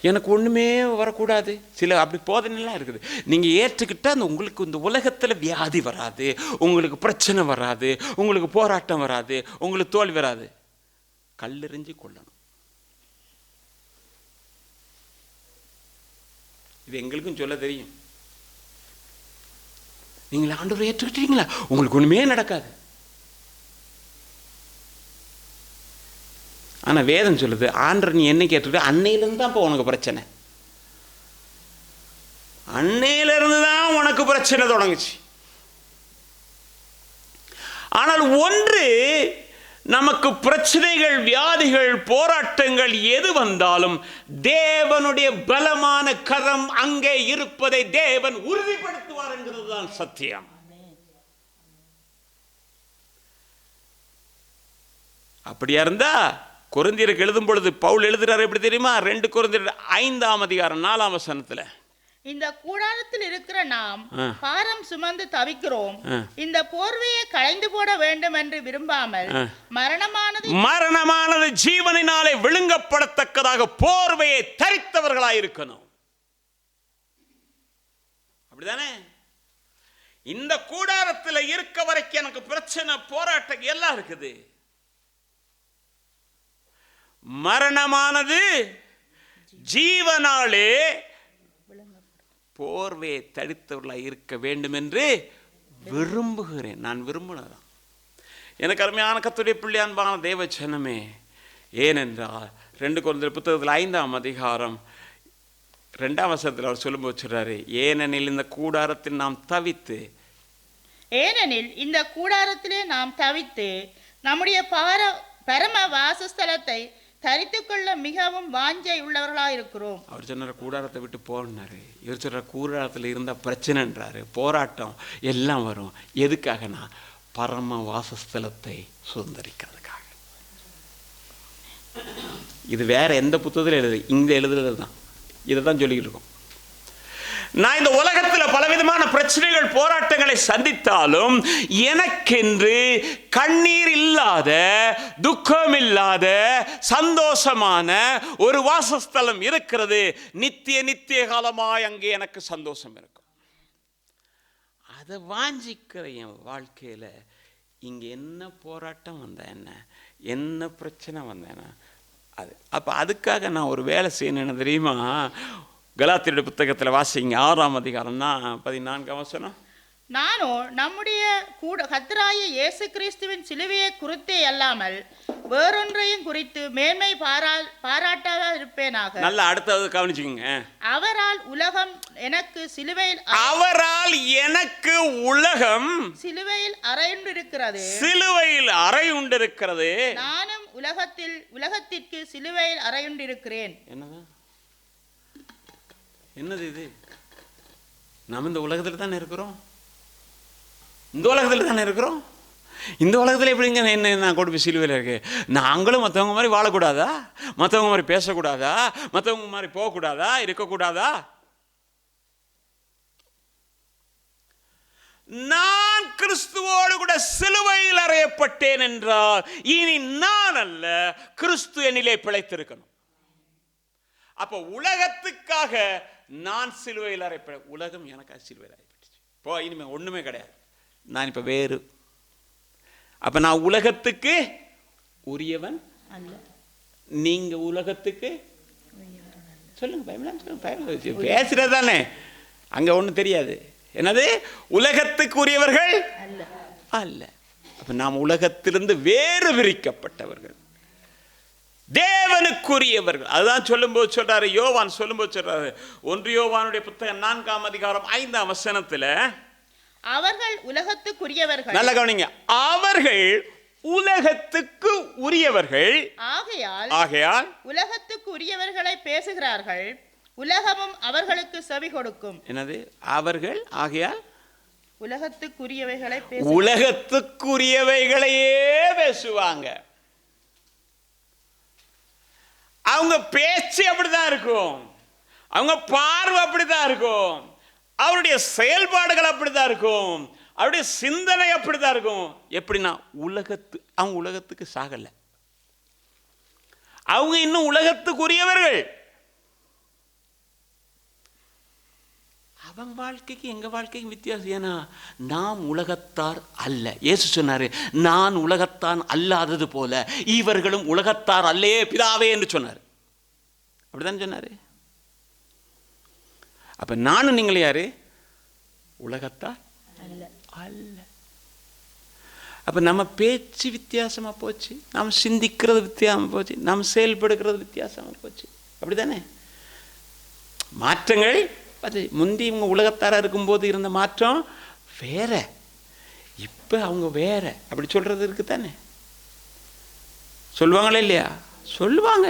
Speaker 1: எனக்கு ஒன்றுமே வரக்கூடாது, சில அப்படி போதனைலாம் இருக்குது. நீங்கள் ஏற்றுக்கிட்டால் அந்த உங்களுக்கு இந்த உலகத்தில் வியாதி வராது, உங்களுக்கு பிரச்சனை வராது, உங்களுக்கு போராட்டம் வராது, உங்களுக்கு தோல்வி வராது. கல்லெறிஞ்சு கொள்ளணும். இது எங்களுக்கும் சொல்ல தெரியும். நீங்கள் ஆண்டவரை ஏற்றுக்கிட்டீங்களா, உங்களுக்கு ஒண்ணுமே நடக்காது. ஆனா வேதம் சொல்லுது, ஆண்டவர் நீ என்னைக்கு ஏற்றுக்கிட்ட அன்னையிலிருந்து தான் இப்போ உனக்கு பிரச்சனை. அன்னையிலிருந்து தான் உனக்கு பிரச்சனை தொடங்குச்சு. ஆனால் ஒன்று, நமக்கு பிரச்சனைகள், வியாதிகள், போராட்டங்கள் எது வந்தாலும் தேவனுடைய பலமான கரம் அங்கே இருப்பதை தேவன் உறுதிப்படுத்துவார் என்கிறது தான் சத்தியம். அப்படியா இருந்தா கொரிந்தியருக்கு எழுதும் பொழுது பவுல் எழுதுறாரு எப்படி தெரியுமா? 2 கொரிந்தியர் 5ஆம் அதிகாரம் 4ஆம் வசனத்துல,
Speaker 2: இந்த கூடாரத்தில் இருக்கிற நாம் பாரம் சுமந்து தவிக்கிறோம். இந்த போர்வையை களைந்து போட வேண்டும் என்று விரும்பாமல் மரணமானது
Speaker 1: ஜீவனினாலே விழுங்கப்படத்தக்கதாக போர்வையை தரித்தவர்களாயிருக்கணும். அப்படிதானே? இந்த கூடாரத்தில் இருக்க வரைக்கும் எனக்கு பிரச்சனை, போராட்டம் எல்லாம் இருக்குது. மரணமானது ஜீவனாலே போர்வையை தடித்தவர்களாக இருக்க வேண்டும் என்று விரும்புகிறேன். நான் விரும்பினதான். எனக்கு அருமையான கர்த்தருடைய பிள்ளை, அன்பான தேவ ஜனமே, ஏனென்றால் 2 கொரிந்தியர் புத்தகத்தில் 5ஆம் அதிகாரம் 2ஆம் வசனத்தில் அவர் சொல்லும்போது சொல்றாரு, ஏனெனில் இந்த கூடாரத்தில் நாம் தவித்து நம்முடைய பரம வாசஸ்தலத்தை தரித்துக்கொள்ள மிகவும் வாஞ்சை உள்ளவர்களாக இருக்கிறோம். அவர் சொன்னார் கூடாரத்தை விட்டு போனாரு. இவர் சொல்ற கூடாரத்தில் இருந்த பிரச்சனைன்றாரு, போராட்டம் எல்லாம் வரும். எதுக்காகனா பரம வாசஸ்தலத்தை சுதந்திரிக்கிறதுக்காக. இது வேற எந்த புத்தகத்தில் எழுது, இங்க எழுதுறது தான். இதை தான் சொல்லிக்கிட்டு இருக்கோம். நான் இந்த உலகத்தில் பலவிதமான பிரச்சனைகள், போராட்டங்களை சந்தித்தாலும் எனக்கென்று கண்ணீர் இல்லாத, துக்கம் இல்லாத, சந்தோஷமான ஒரு வாசஸ்தலம் இருக்கிறது. நித்திய காலமாய் அங்கே எனக்கு சந்தோஷம் இருக்கும். அதை வாஞ்சிக்கிற என் வாழ்க்கையில இங்க என்ன போராட்டம் வந்தா என்ன பிரச்சனை வந்தேன்னா அது. அப்ப அதுக்காக நான் ஒரு வேலை செய்யணும். தெரியுமா? கலாத்தியருடைய புத்தகத்தில் வாசிங்க, 6ஆம் அதிகாரம் 14ஆம் வசனம்.
Speaker 2: நானோ நம்முடைய கர்த்தராகிய இயேசு கிறிஸ்துவின் சிலுவையை குறித்தே அல்லாமல் வேறொன்றையும் குறித்து மேன்மை பாராட்டாத இருப்பேனாக.
Speaker 1: நல்ல அடுத்தது கவனிச்சுக்கோங்க.
Speaker 2: அவரால் எனக்கு உலகம் சிலுவையில் அறையுண்டிருக்கிறது. நானும் உலகத்திற்கு சிலுவையில் அறையுண்டிருக்கிறேன்.
Speaker 1: என்னது இது? நம்ம இந்த உலகத்தில் தானே இருக்கிறோம். இந்த உலகத்தில் எப்படிங்க என்ன கொண்டு போய் சிலுவையில் இருக்கு? நாங்களும் மற்றவங்க மாதிரி வாழக்கூடாதா? மற்றவங்க மாதிரி பேசக்கூடாதா? மற்றவங்க மாதிரி போகக்கூடாதா? இருக்கக்கூடாதா? நான் கிறிஸ்துவோடு கூட சிலுவையில் அறையப்பட்டேன் என்றால் இனி நான் அல்ல, கிறிஸ்து என்னிலே பிழைத்திருக்கணும். அப்ப உலகத்துக்காக நான் சிலுவையில் அறையப்பட, உலகம் எனக்கு சிலுவையில் அறையப்பட்டுச்சு. இப்போ இனிமே ஒண்ணுமே கிடையாது. நான் இப்ப வேறு. அப்ப நான் உலகத்துக்கு உரியவன் அல்ல. நீங்க உலகத்துக்கு சொல்லுங்க, பேசுறதானே, அங்க ஒண்ணும் தெரியாது. என்னது? உலகத்துக்கு உரியவர்கள் அல்ல. அப்ப நாம் உலகத்திலிருந்து வேறு விரிக்கப்பட்டவர்கள், தேவனுக்குரியவர்கள். அதுதான் சொல்லும்போது சொல்றாரு, யோவான் சொல்லும்போது சொல்றாரு, 1 யோவானுடைய புத்தகம் 4ஆம் அதிகாரம் 5ஆம் வசனத்துல,
Speaker 2: அவர்கள் உலகத்துக்குரியவர்கள்.
Speaker 1: நல்ல கவனிங்க, அவர்கள் உலகத்துக்கு உரியவர்கள் ஆகையால்
Speaker 2: உலகத்துக்கு உரியவர்களை பேசுகிறார்கள், உலகமும் அவர்களுக்கு செவி கொடுக்கும்.
Speaker 1: என்னது? அவர்கள் ஆகையால்
Speaker 2: உலகத்துக்குரியவைகளையே
Speaker 1: பேசுவாங்க. அவங்க பேச்சு அப்படிதான் இருக்கும், அவங்க பார்வை அப்படிதான் இருக்கும், அவருடைய செயல்பாடுகள் அப்படிதான் இருக்கும், அவருடைய சிந்தனை அப்படிதான் இருக்கும். எப்படின்னா அவங்க உலகத்துக்கு சாகல, அவங்க இன்னும் உலகத்துக்குரியவர்கள். அவங்க வாழ்க்கைக்கு எங்கள் வாழ்க்கைக்கு வித்தியாசம். ஏன்னா நாம் உலகத்தார் அல்ல. இயேசு சொன்னார், நான் உலகத்தான் அல்லாதது போல இவர்களும் உலகத்தார் அல்லே பிதாவே என்று சொன்னார். அப்படிதான் சொன்னார். அப்போ நானும் நீங்கள் யாரு? உலகத்தார் அல்ல. அப்போ நம்ம பேச்சு வித்தியாசமாக போச்சு, நாம் சிந்திக்கிறது வித்தியாசமாக போச்சு, நாம் செயல்படுகிறது வித்தியாசமாக போச்சு. அப்படி தானே? மாற்றங்கள் அது முந்தி இவங்க உலகத்தாராக இருக்கும்போது இருந்த மாற்றம் வேற, இப்போ அவங்க வேற. அப்படி சொல்கிறது இருக்கு தானே? சொல்லுவாங்களே இல்லையா? சொல்லுவாங்க.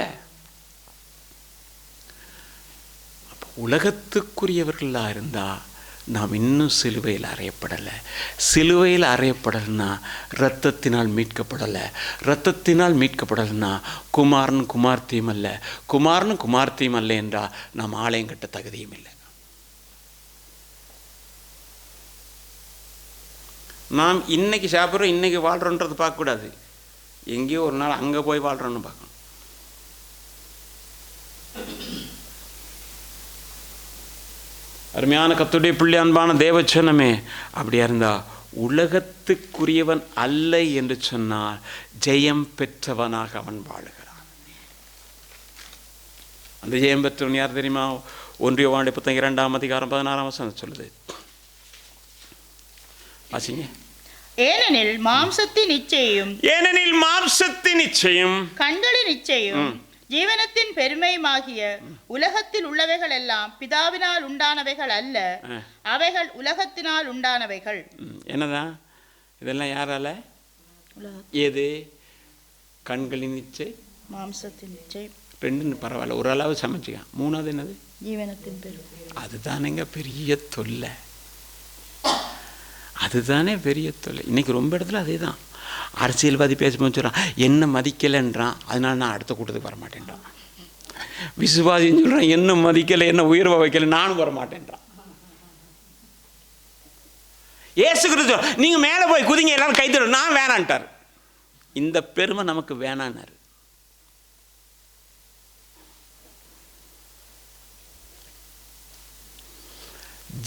Speaker 1: அப்போ உலகத்துக்குரியவர்களாக இருந்தால் நாம் இன்னும் சிலுவையில் அறையப்படலை. சிலுவையில் அறையப்படலைன்னா இரத்தத்தினால் மீட்கப்படலை. இரத்தத்தினால் மீட்கப்படலைன்னா குமாரன் குமார்த்தியும் அல்ல. குமாரனும் குமார்த்தியும் அல்ல என்றால் நாம் ஆலயம் கட்ட தகுதியும் இல்லை. நாம் இன்னைக்கு சாப்பிட்றோம், இன்னைக்கு வாழ்கிறோன்றது பார்க்கக்கூடாது. எங்கேயோ ஒரு நாள் அங்கே போய் வாழ்கிறோன்னு பார்க்கணும். அருமையான கர்த்தருடைய பிள்ளை, அன்பான தேவச்சனமே, அப்படியா இருந்தால் உலகத்துக்குரியவன் அல்ல என்று சொன்னால் ஜெயம் பெற்றவனாக அவன் வாழுகிறான். அந்த ஜெயம் பெற்றவன் யார் தெரியுமா? 1 யோவான் 2:16 சொல்லுது. வாசிங்க.
Speaker 2: ஏனெனில் மாம்சத்தின் இச்சையும் கண்களின் இச்சையும் ஜீவனத்தின் பெருமையுமாகிய உலகத்தில் உள்ளவைகள் எல்லாம் பிதாவினால் உண்டானவைகள் அல்ல, அவைகள் உலகத்தினால் உண்டானவைகள்.
Speaker 1: என்னதான் இதெல்லாம்? யாரால? எது? கண்களின் இச்சை,
Speaker 2: மாம்சத்தின் இச்சை.
Speaker 1: ரெண்டு பரவாயில்ல, ஒரு அளவு சமைச்சிக்க. 3வது என்னது?
Speaker 2: ஜீவனத்தின் பெருமை.
Speaker 1: அதுதானேங்க பெரிய தொல்லை. அதுதானே பெரிய தொல்லை. இன்னைக்கு ரொம்ப இடத்துல அதே தான். அரசியல்வாதி பேசும்போது சொல்கிறான், என்ன மதிக்கலைன்றான், அதனால நான் அடுத்த கூட்டத்துக்கு வரமாட்டேன்றான். விசுவாசின்னு சொல்கிறான், என்ன மதிக்கலை, என்ன உயர்வை வைக்கலை, நானும் வரமாட்டேன்றான். ஏசு கிறிஸ்து நீங்கள் மேலே போய் குதிங்க, எல்லாரும் கைத்தொட, நான் வேணான்ட்டார். இந்த பெருமை நமக்கு வேணான்னாரு.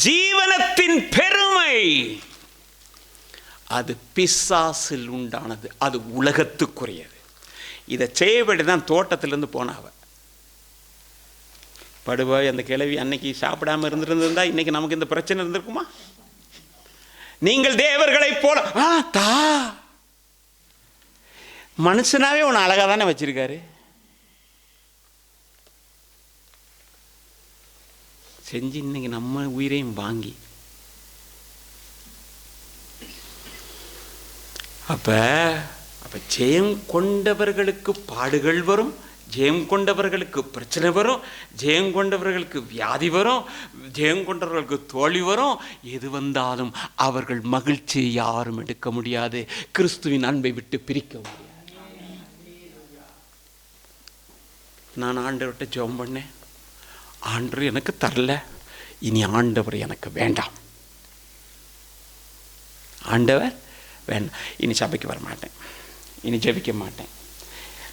Speaker 1: ஜீவனத்தின் பெருமை அது பிசாசில் உண்டானது, அது உலகத்துக்குரியது. இதை செய்யப்படி தான் தோட்டத்திலேருந்து போனாவ. படுவாய் அந்த கிழவி அன்னைக்கு சாப்பிடாம இருந்திருந்தா இன்னைக்கு நமக்கு இந்த பிரச்சனை இருந்திருக்குமா? நீங்கள் தேவர்களை போல தா மனுஷனாவே உன்னை அழகா தானே வச்சிருக்காரு. செஞ்சு இன்னைக்கு நம்ம உயிரையும் வாங்கி, அப்ப ஜெயம் கொண்டவர்களுக்கு பாடுகள் வரும், ஜெயம் கொண்டவர்களுக்கு பிரச்சனை வரும், ஜெயம் கொண்டவர்களுக்கு வியாதி வரும், ஜெயம் கொண்டவர்களுக்கு தோல்வி வரும். எது வந்தாலும் அவர்கள் மகிழ்ச்சியை யாரும் எடுக்க முடியாது, கிறிஸ்துவின் அன்பை விட்டு பிரிக்க முடியாது. நான் ஆண்டவர்கிட்ட ஜெபம் பண்ணேன், ஆண்டவர் எனக்கு தரல, இனி ஆண்டவர் எனக்கு வேண்டாம், ஆண்டவர் வேண்டாம், இனி சபைக்கு வரமாட்டேன், இனி ஜெபிக்க மாட்டேன்.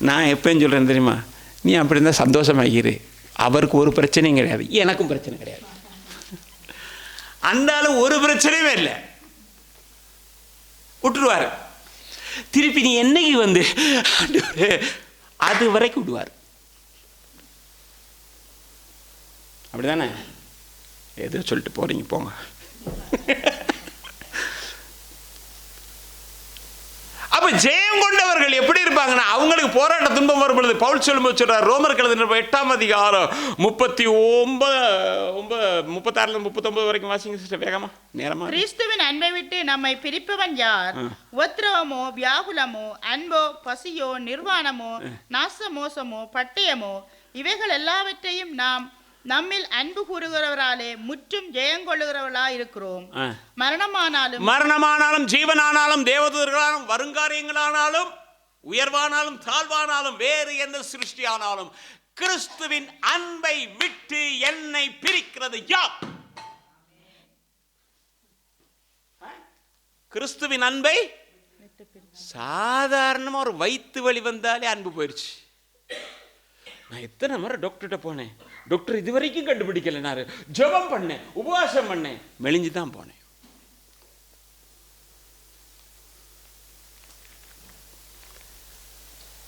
Speaker 1: நான் எப்போயும் சொல்கிறேன் தெரியுமா, நீ அப்படி இருந்தால் சந்தோஷமாகிரு, அவருக்கு ஒரு பிரச்சனையும் கிடையாது, எனக்கும் பிரச்சனை கிடையாது. அந்த ஆளு ஒரு பிரச்சனையுமே இல்லை, விட்டுருவார். திருப்பி நீ என்னைக்கு வந்து அது வரைக்கும் விடுவார். அப்படிதானே? ஏதோ சொல்லிட்டு போறீங்க, போங்க. அப்ப ஜெயம் கொண்டவர்கள் எப்படி இருப்பாங்கன்னா, அவங்களுக்கு போராட்ட துன்பம் வரும் பொழுது பவுல் சொல்லும்போது சொல்றார், ரோமர் எழுதின 8:36-39 வரைக்கும் வாசிங்க சிஸ்டர், வேகமா நேரமா.
Speaker 2: கிறிஸ்துவின் அன்பை விட்டு நம்மை பிரிப்பவன் யார்? உத்திரவமோ, வியாகுலமோ, அன்போ, பசியோ, நிர்வாணமோ, நாசமோசமோ, பட்டயமோ, இவைகள் எல்லாவற்றையும் நாம் நம்மில் அன்பு கூறுகிறவராலே முற்றும் ஜெயங்கொள்ளுகிறவர்களாய் இருக்கிறோம்.
Speaker 1: மரணமானாலும் ஜீவனானாலும் தேவதூதர்களாலும் வருங்காரியங்களானாலும் உயர்வானாலும் தாழ்வானாலும் வேறு எந்த சிருஷ்டியானாலும் கிறிஸ்துவின் அன்பை விட்டு என்னை பிரிக்கிறது யார்? கிறிஸ்துவின் அன்பை சாதாரணமா ஒரு வயிற்று வலி வந்தாலே அன்பு போயிடுச்சு. நான் எத்தனை முறை டாக்டர்கிட்ட போனேன், டாக்டர் இதுவரைக்கும் கண்டுபிடிக்கலனாரு. ஜெபம் பண்ணேன், உபவாசம் பண்ணேன், மெலிஞ்சு தான் போனேன்.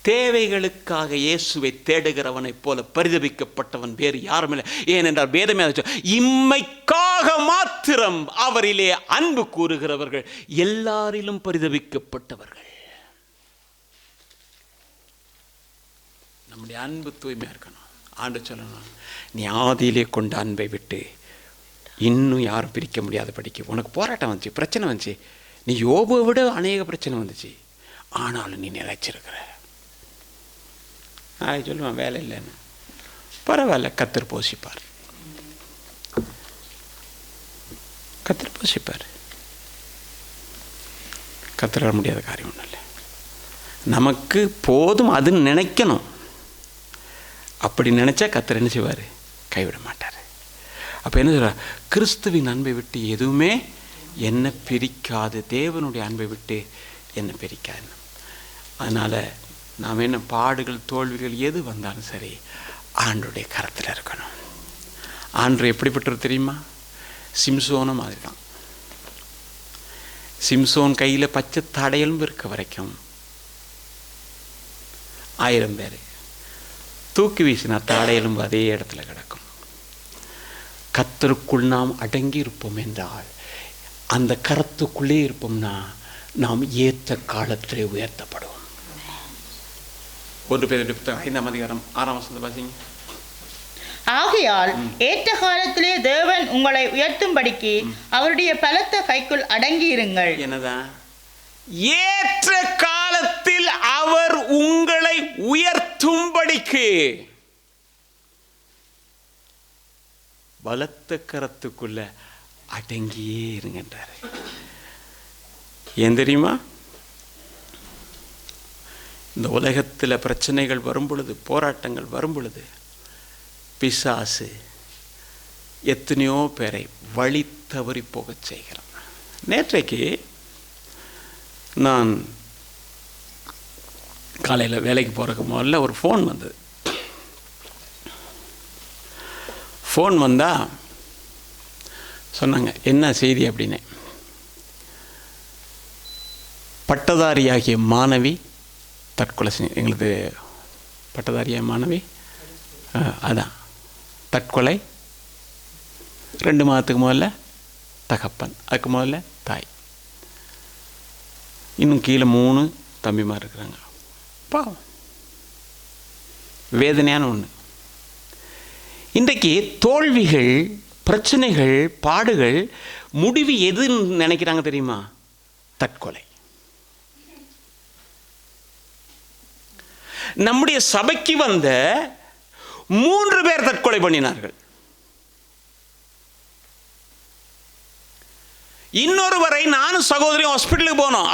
Speaker 1: தேவைகளுக்காக இயேசுவை தேடுகிறவனைப் போல பரிதபிக்கப்பட்டவன் வேறு யாரும் இல்லை. ஏனென்றால் வேதமே இம்மைக்காக மாத்திரம் அவரிலே அன்பு கூறுகிறவர்கள் எல்லாரிலும் பரிதபிக்கப்பட்டவர்கள். நம்முடைய அன்பு தூய்மையா இருக்கணும். ஆண்டு சொல்லணும், நீ ஆதியிலே கொண்ட அன்பை விட்டு இன்னும் யாரும் பிரிக்க முடியாத படிக்க. உனக்கு போராட்டம் வந்துச்சு, பிரச்சனை வந்துச்சு, நீ யோபுவை விட அநேக பிரச்சனை வந்துச்சு, ஆனாலும் நீ நிலைச்சிருக்கிற. நாளைக்கு சொல்லுவான் வேலை இல்லைன்னு, பரவாயில்ல, கத்தர் போஷிப்பார், கத்தர் போஷிப்பார். கத்தர முடியாத காரியம் ஒன்றும் இல்லை. நமக்கு போதும் அதுன்னு நினைக்கணும். அப்படி நினைச்சா கத்தர் என்ன செய்வார்? கைவிட மாட்டார். அப்போ என்ன சொல்றார்? கிறிஸ்துவின் அன்பை விட்டு எதுவுமே என்னை பிரிக்காது, தேவனுடைய அன்பை விட்டு என்னை பிரிக்காது. அதனால் நாம் என்ன பாடுகள் தோல்விகள் எது வந்தாலும் சரி ஆண்டோடைய கரத்தில் இருக்கணும். ஆண்டு எப்படிப்பட்டது தெரியுமா? சிம்சோன மாதிரி தான். சிம்சோன் கையில் பச்சை தடையலும் இருக்க வரைக்கும் 1000 பேர் தூக்கி வீசினா தடையலும் அதே இடத்துல கிடக்கும். கர்த்தருக்குள் நாம் அடங்கி இருப்போம் என்றால், அந்த கரத்துக்குள்ளே இருப்போம்னா நாம் ஏற்ற காலத்திலே உயர்த்தப்படுவோம். 1 Peter 5:6 வாசிங்க.
Speaker 2: ஆகையால் ஏற்ற காலத்திலே தேவன் உங்களை உயர்த்தும்படிக்கு அவருடைய பலத்த கைக்குள் அடங்கி இருங்கள்.
Speaker 1: என்னதான்? ஏற்ற காலத்தில் அவர் உங்களை உயர்த்தும்படிக்கு பலத்த கரத்துக்குள்ள அடங்கியே இருங்கன்றார். ஏன் தெரியுமா? இந்த உலகத்தில் பிரச்சனைகள் வரும் பொழுது, போராட்டங்கள் வரும் பொழுது, பிசாசு எத்தனையோ பேரை வழி தவறி போகச் செய்கிறான். நேற்றைக்கு நான் காலையில் வேலைக்கு போகிறதுக்கு முதல்ல ஒரு ஃபோன் வந்தது. ஃபோன் வந்தால் சொன்னாங்க, என்ன செய்தி அப்படின்னு. பட்டதாரியாகிய மாணவி தற்கொலை செஞ்சு, எங்களுக்கு பட்டதாரியாகிய மாணவி அதான் தற்கொலை. 2 மாதத்துக்கு முதல்ல தகப்பன், அதுக்கு முதல்ல தாய், இன்னும் கீழே 3 தம்பிமார் இருக்கிறாங்க. பாவம், வேதனையான ஒன்று. இன்றைக்கு தோல்விகள், பிரச்சனைகள், பாடுகள் முடிவு எதுன்னு நினைக்கிறாங்க தெரியுமா? தற்கொலை. நம்முடைய சபைக்கு வந்த 3 பேர் தற்கொலை பண்ணினார்கள். இன்னொருவரை நானும் சகோதரியும் ஹாஸ்பிட்டலுக்கு போனோம்.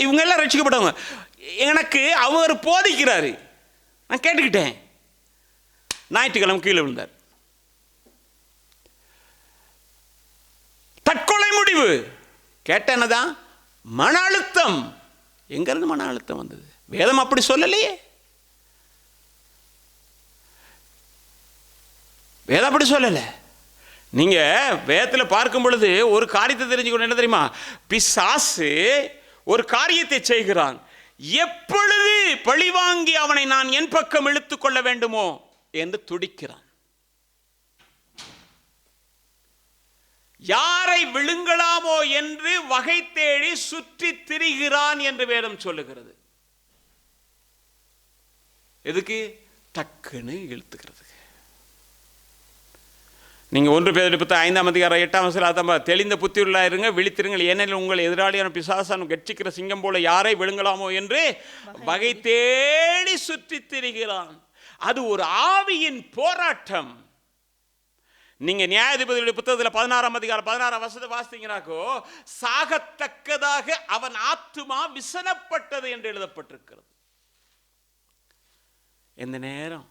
Speaker 1: இவங்க எல்லாம் ரட்சிக்கப்பட்டவங்க. எனக்கு அவர் போதிக்கிறாரு, நான் கேட்டுக்கிட்டேன். ஞாயிற்றுக்கிழமை கீழே விழுந்தார். தற்கொலை முடிவு கேட்டேன்னதான் மன அழுத்தம். எங்கிருந்து மன அழுத்தம் வந்தது? வேதம் அப்படி சொல்லலையே. வேதம் அப்படி சொல்லலை. நீங்கள் வேதத்தில் பார்க்கும் பொழுது ஒரு காரியத்தை தெரிஞ்சுக்கணும். என்ன தெரியுமா? பிசாசு ஒரு காரியத்தை செய்கிறான். எப்பொழுது பழிவாங்கி அவனை நான் என் பக்கம் இழுத்துக் கொள்ள வேண்டுமோ என்று துடிக்கிறான். யாரை விழுங்கலாமோ என்று வகை தேடி சுற்றி திரிகிறான் என்று வேதம் சொல்லுகிறது. எதுக்கு? டக்குன்னு இழுத்துக்கிறது. நீங்கள் 1 Peter 5:8 தெளிந்த புத்தியுள்ளா இருங்க, விழித்திருங்கள், ஏனெனில் உங்கள் எதிராளியான பிசாசான் கட்சிக்கிற சிங்கம் போல யாரை விழுங்கலாமோ என்று வகை தேடி சுற்றி திரிகிறான். அது ஒரு ஆவியின் போராட்டம். நீங்க நியாயாதிபதிகளுடைய புத்தகத்தில் 16:16 வாசித்தீங்கன்னாக்கோ, சாகத்தக்கதாக அவன் ஆத்துமா விசனப்பட்டது என்று எழுதப்பட்டிருக்கிறது. எந்த நேரம்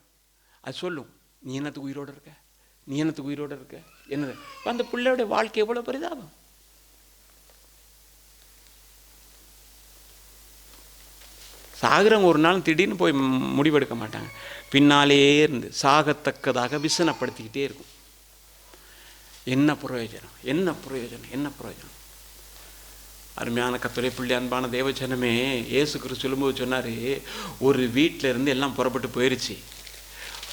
Speaker 1: அது சொல்லும், நீ என்னத்துக்கு உயிரோடு இருக்க, நீ என்னத்துக்கு உயிரோடு இருக்க, என்னது? அந்த பிள்ளையோட வாழ்க்கை எவ்வளவு பரிதாபம். சாகிறவங்க ஒரு நாள் திடீர்னு போய் முடிவெடுக்க மாட்டாங்க. பின்னாலே இருந்து சாகத்தக்கதாக விசனப்படுத்திக்கிட்டே இருக்கும். என்ன பிரயோஜனம், என்ன பிரயோஜனம், என்ன பிரயோஜனம்? அருமையான கர்த்தருடைய பிள்ளை, அன்பான தேவஜனமே, இயேசு கிறிஸ்து சொல்லும்போது சொன்னார், ஒரு வீட்டில் இருந்து எல்லாம் புறப்பட்டு போயிடுச்சு.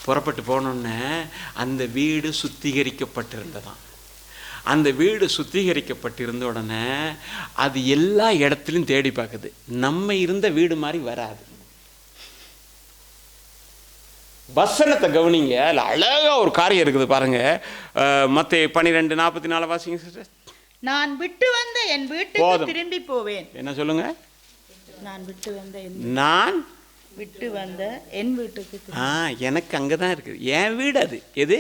Speaker 1: புறப்பட்டு போனோன்னே அந்த வீடு சுத்திகரிக்கப்பட்டிருந்ததான். அந்த வீடு சுத்திகரிக்கப்பட்டிருந்த உடனே அது எல்லா இடத்துலையும் தேடி பார்க்குது. நம்ம இருந்த வீடு மாதிரி வராது. வசனத்தை கவனிங்க, அதில் அழகாக ஒரு காரியம் இருக்குது பாருங்க. மத்தேயு 12:44 வாசிங்க சிஸ்டர்.
Speaker 2: நான் விட்டு வந்த என் வீட்டுக்கு திரும்பி போவேன்.
Speaker 1: என்ன சொல்லுங்க?
Speaker 2: நான் விட்டு வந்த என் வீட்டுக்கு.
Speaker 1: எனக்கு அங்கே தான் இருக்குது என் வீடு. அது எது?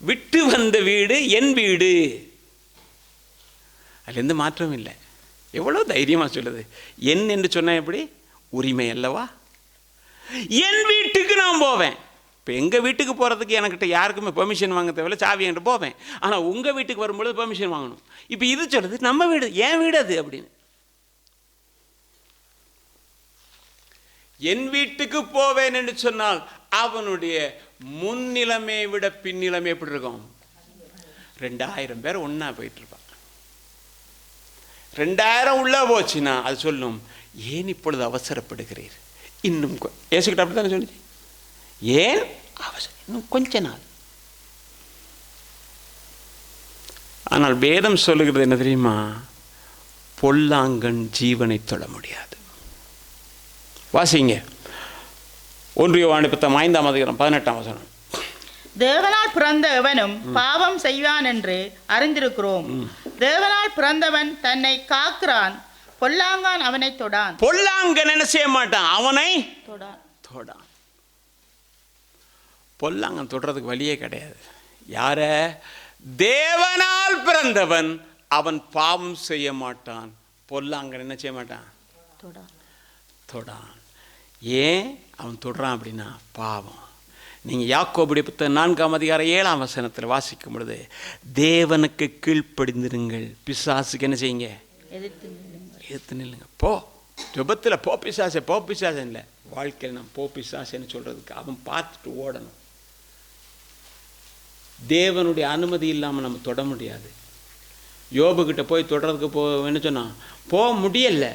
Speaker 1: விட்டு வந்த வீடு என் வீடு. அதுல எந்த மாற்றமும் இல்லை. எவ்வளோ தைரியமாக சொல்லுது. என் என்று சொன்ன எப்படி? உரிமை அல்லவா? என் வீட்டுக்கு நான் போவேன். இப்போ எங்கள் வீட்டுக்கு போகிறதுக்கு எனக்கிட்ட யாருக்குமே பெர்மிஷன் வாங்க தேவையில்ல, சாவி என்கிட்ட போவேன். ஆனால் உங்கள் வீட்டுக்கு வரும்பொழுது பெர்மிஷன் வாங்கணும். இப்போ இது சொல்லுது நம்ம வீடு, என் வீடு அது அப்படின்னு. என் வீட்டுக்கு போவேன் என்று சொன்னால் அவனுடைய முன்னிலைமையை விட பின்னிலைமை எப்படி இருக்கும்? 2000 பேர் ஒன்றா போயிட்டு இருப்பாங்க. 2000 உள்ளே போச்சுன்னா அது சொல்லும், ஏன் இப்பொழுது அவசரப்படுகிறீர்? இன்னும் ஏசுக்கிட்ட அப்படி தானே சொல்லுச்சு, ஏன் அவசரம், இன்னும் கொஞ்ச நாள். ஆனால் வேதம் சொல்லுகிறது என்ன தெரியுமா? பொல்லாங்கன் ஜீவனை தொட முடியாது. வாசிங்க 1 யோவான் 5:18.
Speaker 2: தேவனால் பிறந்த எவனும் பாவம் செய்வான் என்று அறிந்திருக்கிறோம். தேவனால் பிறந்தவன் தன்னை காக்கிறான், பொல்லாங்கன் அவனை தொடான்.
Speaker 1: பொல்லாங்கன் என்ன செய்ய மாட்டான்? அவனை தொடான். பொல்லாங்கன் தொடுறதுக்கு வழியே கிடையாது. யார? தேவனால் பிறந்தவன் அவன் பாவம் செய்ய மாட்டான். பொல்லாங்கன் என்ன செய்ய மாட்டான்? தொடான். ஏன் அவன் தொடுறான் அப்படின்னா பாவம். நீங்கள் யாக்கோபுடைய புத்தகம் 4:7 வாசிக்கும் பொழுது, தேவனுக்கு கீழ்ப்படிந்திருங்கள், பிசாசுக்கு என்ன செய்யுங்க? எதிர்த்து நில்லுங்க. போ ஜெபத்தில் போ பிசாசே, போ பிசாசே இல்லை, வாழ்க்கையில் நான் போ பிசாசேன்னு சொல்கிறதுக்கு அவன் பார்த்துட்டு ஓடணும். தேவனுடைய அனுமதி இல்லாமல் நம்ம தொட முடியாது. யோபுக்கிட்ட போய் தொடர்றதுக்கு என்ன சொன்னான்? போக முடியல.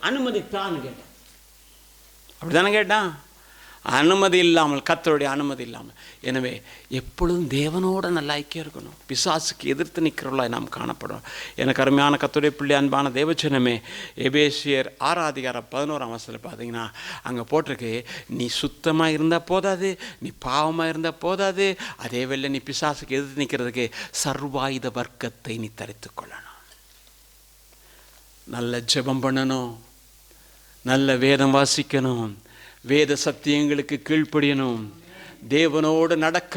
Speaker 1: அனுமதித்தான்னு கேட்டான். அப்படி தானே கேட்டான்? அனுமதி இல்லாமல், கர்த்தருடைய அனுமதி இல்லாமல். எனவே எப்பொழுதும் தேவனோட நல்ல ஐக்கியம் இருக்கணும். பிசாசுக்கு எதிர்த்து நிற்கிறவர்களாய் நாம் காணப்படும். எனக்கு அருமையான கர்த்தருடைய பிள்ளை, அன்பான தேவஜனமே, எபேசியர் 6:11 பார்த்தீங்கன்னா அங்கே போட்டிருக்கு, நீ சுத்தமாக இருந்தால் போதாது, நீ பாவமாக இருந்தால் போதாது, அதே வேளை நீ பிசாசுக்கு எதிர்த்து நிற்கிறதுக்கு சர்வாயுத வர்க்கத்தை நீ தரித்து கொள்ளணும். நல்ல ஜெபம் பண்ணணும், நல்ல வேதம் வாசிக்கணும், வேத சத்தியங்களுக்கு கீழ்ப்படியணும், தேவனோடு நடக்க.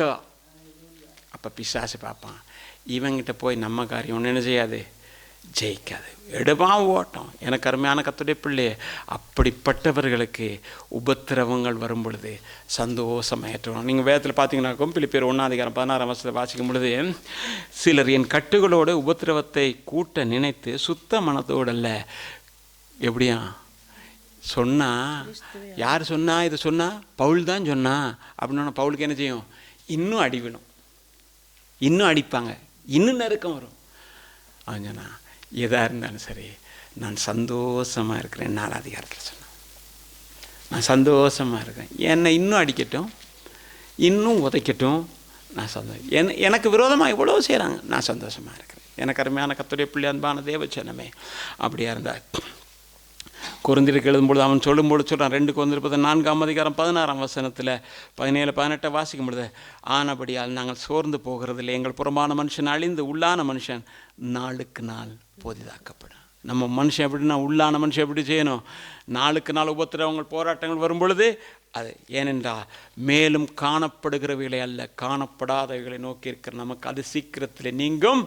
Speaker 1: அப்போ பிசாசு பார்ப்பான், இவங்கிட்ட போய் நம்ம காரியம் ஒன்று என்ன செய்யாது, ஜெயிக்காது, எடுப்பான் ஓட்டம். எனக்கு அருமையான கர்த்தருடைய பிள்ளை, அப்படிப்பட்டவர்களுக்கு உபத்திரவங்கள் வரும் பொழுது சந்தோஷமாயிட்டோம். நீங்கள் வேதத்தில் பார்த்தீங்கன்னாக்கும் பிலிப்பியர் 1:16 வாசிக்கும் பொழுது, சிலர் என் கட்டுகளோடு உபத்திரவத்தை கூட்ட நினைத்து சுத்த மனத்தோடல்ல. எப்படியா சொன்னா? யார் சொன்னா? இதை சொன்னா பவுல் தான் சொன்னா அப்படின்னா பவுலுக்கு என்ன செய்யும்? இன்னும் அடி விடும், இன்னும் அடிப்பாங்க, இன்னும் நெருக்கம் வரும். அவன் சொன்னா, எதாக இருந்தாலும் சரி நான் சந்தோஷமாக இருக்கிறேன். 4 சொன்னான், நான் சந்தோஷமாக இருக்கேன். என்னை இன்னும் அடிக்கட்டும், இன்னும் உதைக்கட்டும், நான் சந்தோஷம். எனக்கு விரோதமாக இவ்வளோ செய்கிறாங்க, நான் சந்தோஷமாக இருக்கிறேன். எனக்கு அருமையான கர்த்தருடைய பிள்ளை, அன்பான தேவஜனமே, அப்படியா இருந்தால் கொரிந்தியருக்கு எழுதும்பொழுது அவன் சொல்லும்போது சொல்கிறான், 2 கொரிந்தியர் 4:16 17-18 வாசிக்கும் பொழுது, ஆனபடியால் நாங்கள் சோர்ந்து போகிறதில்லை, எங்கள் புறமான மனுஷன் அழிந்து உள்ளான மனுஷன் நாளுக்கு நாள் புதிதாக்கப்படும். நம்ம மனுஷன் எப்படின்னா, உள்ளான மனுஷன் எப்படி செய்யணும்? நாளுக்கு நாள் உபத்திரவங்கள், போராட்டங்கள் வரும் பொழுது அது ஏனென்றால் மேலும் காணப்படுகிறவைகளை அல்ல, காணப்படாதவைகளை நோக்கி இருக்கிற நமக்கு அது சீக்கிரத்தில் நீங்கும்.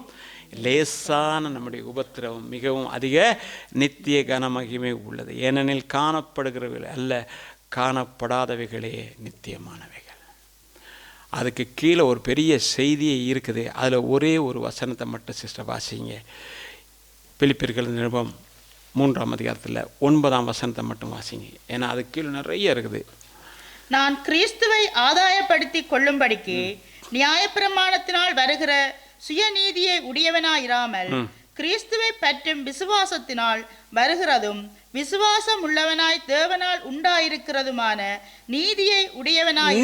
Speaker 1: லேசான நம்முடைய உபத்திரவம் மிகவும் அதிக நித்திய கனமகிமை உள்ளது. ஏனெனில் காணப்படுகிறவைகள் அல்ல, காணப்படாதவைகளே நித்தியமானவைகள். அதுக்கு கீழே ஒரு பெரிய செய்தியே இருக்குது. அதில் ஒரே ஒரு வசனத்தை மட்டும் சிஸ்டர் வாசிங்க. பிலிப்பியர்கள் நிருபம் 3ஆம் அதிகாரத்தில் 9ஆம் வசனத்தை மட்டும் வாசிங்க, ஏன்னா அது கீழே நிறைய இருக்குது.
Speaker 2: நான் கிறிஸ்துவை ஆதாயப்படுத்தி கொள்ளும்படிக்கு நியாயப்பிரமாணத்தினால் வருகிற சுயநீதியை உடையவனாயிராமல் கிறிஸ்துவை பற்றும் விசுவாசத்தினால் வருகிறதும் விசுவாசம் உள்ளவனாய் தேவனால் உண்டாயிருக்கிறதுமான நீதியை உடையவனாய்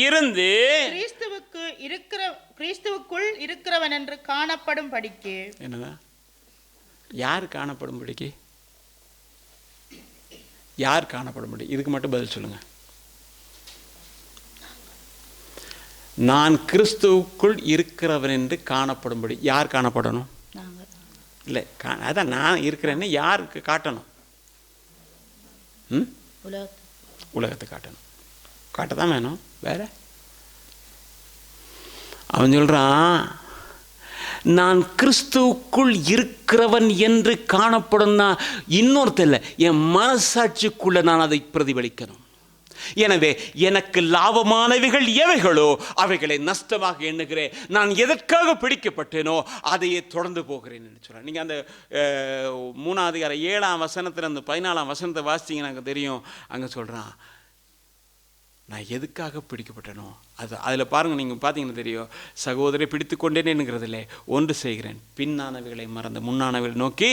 Speaker 2: இருந்து கிறிஸ்துவுக்குள் இருக்கிறவன் என்று காணப்படும் படிக்கு.
Speaker 1: என்னதான் யார் காணப்படும் படிக்கு? யார் காணப்பட முடியும்? இதுக்கு மட்டும் பதில் சொல்லுங்க. நான் கிறிஸ்துவுக்குள் இருக்கிறவன் என்று காணப்படும்படி யார் காணப்படணும்? இல்லை, அதான் நான் இருக்கிறேன்னு யாருக்கு காட்டணும்? உலகத்தை காட்டணும். காட்டதான் வேணும். வேற அவன் சொல்றான், நான் கிறிஸ்துவுக்குள் இருக்கிறவன் என்று காணப்படும்னா இன்னொருத்தர் இல்லை, என் மனசாட்சிக்குள்ள நான் அதை பிரதிபலிக்கணும். எனவே எனக்கு லாபமானவைகள் எவைகளோ அவைகளை நஷ்டமாக எண்ணுகிறேன். நான் எதற்காக பிடிக்கப்பட்டேனோ அதையே தொடர்ந்து போகிறேன் என்று சொல்கிறேன். நீங்கள் அந்த 3ஆம் அதிகாரம் 7ஆம் வசனத்தில் அந்த 14ஆம் வசனத்தை வாசித்தீங்கன்னா எனக்கு தெரியும். அங்கே சொல்கிறான், நான் எதுக்காக பிடிக்கப்பட்டனோ அதில் பாருங்கள், நீங்கள் பார்த்தீங்கன்னா தெரியும். சகோதரை பிடித்து கொண்டேன்னுங்கிறது இல்லை, ஒன்று செய்கிறேன், பின்னானவைகளை மறந்து முன்னானவைகளை நோக்கி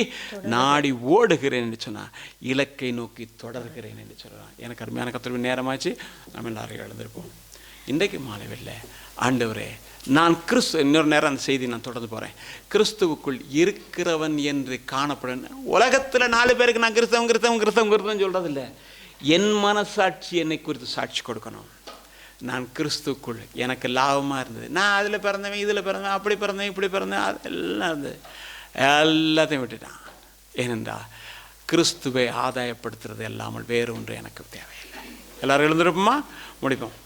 Speaker 1: நாடி ஓடுகிறேன் என்று சொன்னால் இலக்கை நோக்கி தொடர்கிறேன் என்று சொல்கிறான். எனக்கு அருமையான கர்த்தருடைய நேரமாச்சு, நம்ம எல்லாரும் எழுந்திருப்போம். இன்றைக்கு மாலையில் ஆண்டவரே, நான் இன்னொரு நேரம் அந்த செய்தி நான் தொடர்ந்து போகிறேன். கிறிஸ்துவுக்குள் இருக்கிறவன் என்று காணப்படும். உலகத்தில் 4 பேருக்கு நான் கிறிஸ்தவன் சொல்கிறதில்லை. என் மனசாட்சி என்னை குறித்து சாட்சி கொடுக்கணும். நான் கிறிஸ்துக்குள் எனக்கு லாபமாக இருந்தது, நான் அதில் பிறந்தவன் இதில் பிறந்தவன் அப்படி பிறந்தேன் இப்படி பிறந்தேன் அதெல்லாம் இருந்தது, எல்லாத்தையும் விட்டுட்டான். ஏனென்றால் கிறிஸ்துவை ஆதாயப்படுத்துறது இல்லாமல் வேறு ஒன்று எனக்கு தேவையில்லை. எல்லாரும் எழுந்திருப்போமா? முடிப்போம்.